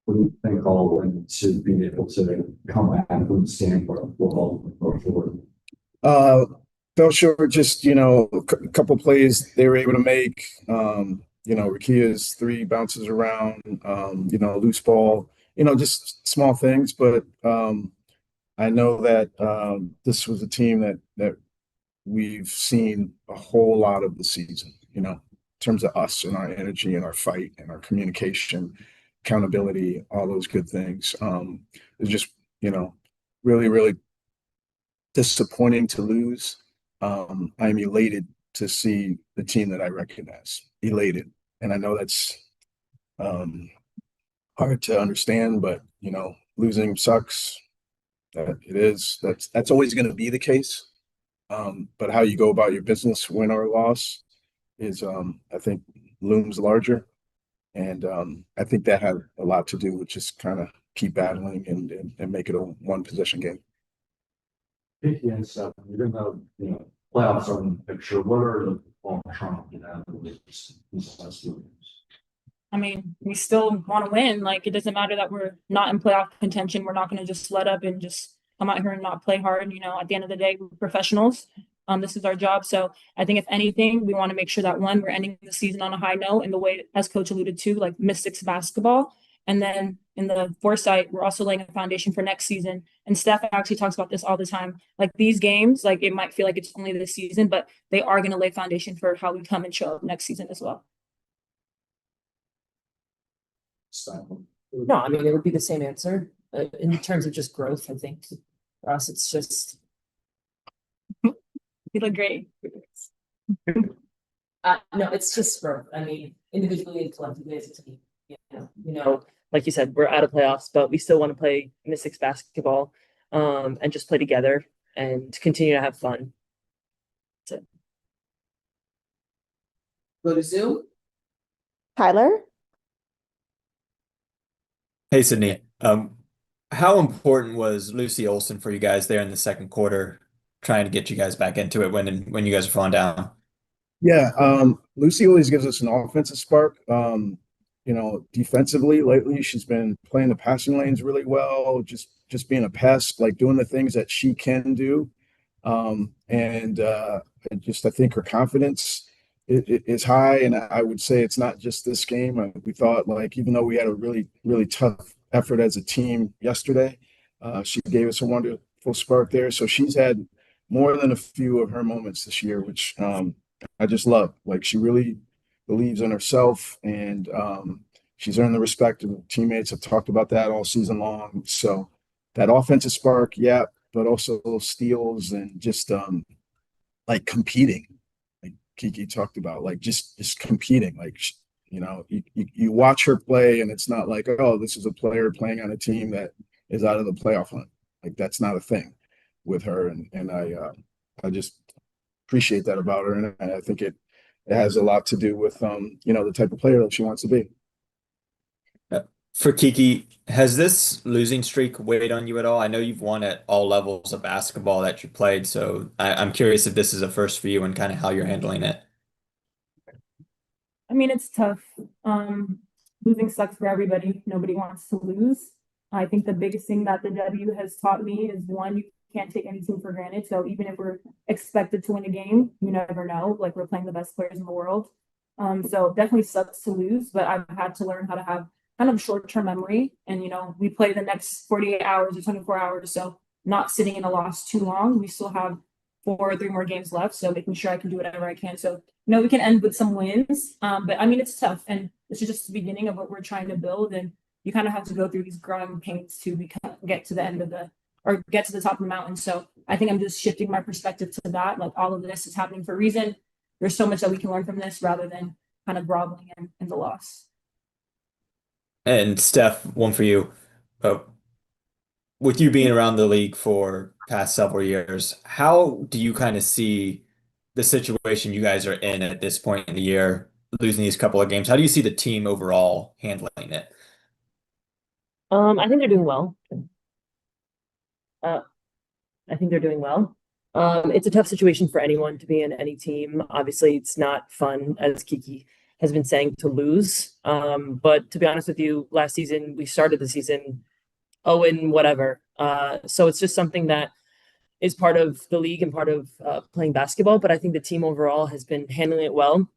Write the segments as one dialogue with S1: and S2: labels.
S1: what do you think all in to be able to come back and stand for football or forward?
S2: Uh, Fell short, just, a couple plays they were able to make. Rakia's three bounces around, loose ball, just small things. But I know that this was a team that we've seen a whole lot of the season, in terms of us and our energy and our fight and our communication, accountability, all those good things. It's just, really, really disappointing to lose. I'm elated to see the team that I recognize. Elated, and I know that's hard to understand, but losing sucks. It is. That's always going to be the case. But how you go about your business, win or loss, is I think looms larger, and I think that had a lot to do with just kind of keep battling and make it a one possession game.
S1: Kiki and stuff, you're gonna, playoffs are in the picture. What are the long term, besides the games?
S3: I mean, we still want to win. Like, it doesn't matter that we're not in playoff contention. We're not going to just let up and just come out here and not play hard. At the end of the day, we're professionals. This is our job. So I think if anything, we want to make sure that one, we're ending the season on a high note in the way, as coach alluded to, like Mystics basketball. And then in the foresight, we're also laying a foundation for next season. And Steph actually talks about this all the time. Like, these games, like, it might feel like it's only this season, but they are going to lay foundation for how we come and show up next season as well.
S1: Style.
S4: No, I mean, it would be the same answer. In terms of just growth, I think for us, it's just.
S3: You look great.
S4: No, it's just growth. I mean, individually and collectively as a team. Like you said, we're out of playoffs, but we still want to play Mystics basketball, and just play together and continue to have fun. That's it. Go to Zoom.
S5: Tyler?
S6: Hey, Sydney. How important was Lucy Olson for you guys there in the second quarter, trying to get you guys back into it when you guys are falling down?
S2: Yeah, Lucy always gives us an offensive spark. Defensively lately, she's been playing the passing lanes really well, just being a pest, like doing the things that she can do. I think her confidence is high, and I would say it's not just this game. We thought, like, even though we had a really, really tough effort as a team yesterday, she gave us a wonderful spark there. So she's had more than a few of her moments this year, which I just love. Like, she really believes in herself, and she's earned the respect of teammates. Have talked about that all season long. So that offensive spark, yeah, but also steals and just like competing, like Kiki talked about, like just competing. Like, you watch her play, and it's not like, oh, this is a player playing on a team that is out of the playoff hunt. Like, that's not a thing with her, and I just appreciate that about her, and I think it has a lot to do with the type of player that she wants to be.
S6: For Kiki, has this losing streak weighed on you at all? I know you've won at all levels of basketball that you played, so I'm curious if this is a first for you and kind of how you're handling it.
S3: I mean, it's tough. Losing sucks for everybody. Nobody wants to lose. I think the biggest thing that the W has taught me is, one, you can't take any team for granted. So even if we're expected to win a game, you never know. Like, we're playing the best players in the world. So definitely sucks to lose, but I've had to learn how to have kind of short-term memory. And, we play the next 48 hours or 24 hours. So not sitting in a loss too long. We still have 4 or 3 more games left. So making sure I can do whatever I can. So, we can end with some wins. But I mean, it's tough. And this is just the beginning of what we're trying to build. And you kind of have to go through these growing pains to get to the end of get to the top of the mountain. So I think I'm just shifting my perspective to that. Like, all of this is happening for a reason. There's so much that we can learn from this rather than kind of groveling in the loss.
S6: And Steph, one for you. Uh, with you being around the league for past several years, how do you kind of see the situation you guys are in at this point in the year, losing these couple of games? How do you see the team overall handling it?
S4: I think they're doing well. I think they're doing well. It's a tough situation for anyone to be in any team. Obviously, it's not fun, as Kiki has been saying to lose. But to be honest with you, last season we started the season 0 and whatever. So it's just something that is part of the league and part of playing basketball. But I think the team overall has been handling it well.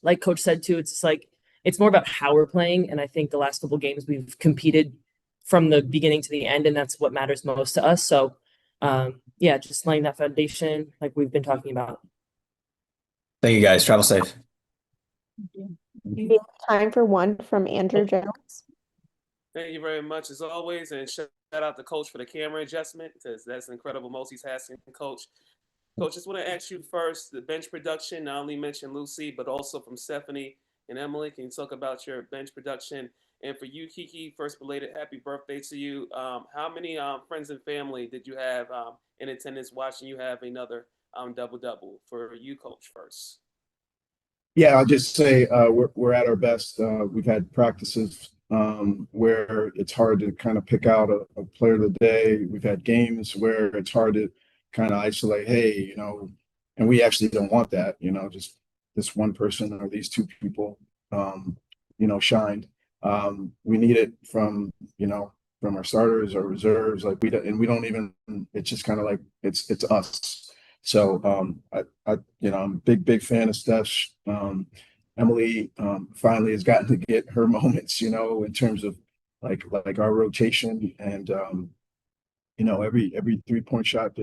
S4: Like Coach said too, it's just like it's more about how we're playing. And I think the last couple games we've competed from the beginning to the end, and that's what matters most to us. So yeah, just laying that foundation like we've been talking about.
S6: Thank you guys. Travel safe.
S5: We have time for one from Andrew Jones.
S7: Thank you very much as always, and shout out to Coach for the camera adjustment because that's an incredible multitasking coach. Coach, just want to ask you first, the bench production, not only mentioned Lucy, but also from Stephanie and Emily. Can you talk about your bench production? And for you, Kiki, first belated happy birthday to you. How many friends and family did you have in attendance watching you have another double-double? For you, Coach, first.
S2: Yeah, I'll just say we're at our best. We've had practices where it's hard to kind of pick out a player of the day. We've had games where it's hard to kind of isolate, hey, you know, and we actually don't want that, you know, just this one person or these two people, you know, shined. We need it from, you know, from our starters, our reserves, like we don't even, it's just kind of like it's us. So you know, I'm a big fan of Steph. Emily finally has gotten to get her moments, you know, in terms of like our rotation and you know, every 3-point shot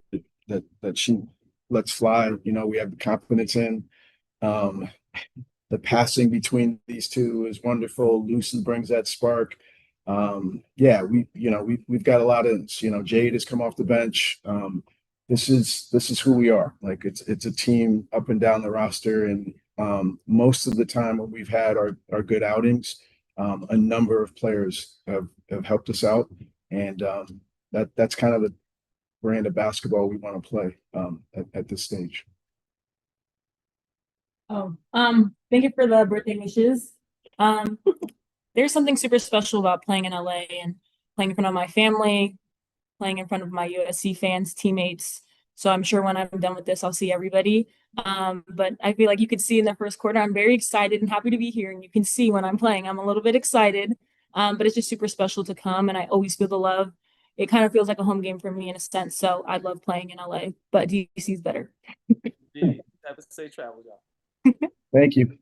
S2: that she lets fly, you know, we have the confidence in. The passing between these two is wonderful. Lucy brings that spark. Yeah, we've got a lot of, you know, Jade has come off the bench. This is who we are. Like it's a team up and down the roster, and most of the time when we've had our good outings, a number of players have helped us out, and that's kind of the brand of basketball we want to play at this stage.
S3: Oh, thank you for the birthday wishes. There's something super special about playing in LA and playing in front of my family, playing in front of my USC fans, teammates. So I'm sure when I'm done with this, I'll see everybody. But I feel like you could see in the first quarter, I'm very excited and happy to be here. And you can see when I'm playing, I'm a little bit excited. But it's just super special to come, and I always feel the love. It kind of feels like a home game for me in a sense. So I love playing in LA, but DC is better.
S7: Indeed. Have a safe travel, y'all.
S2: Thank you.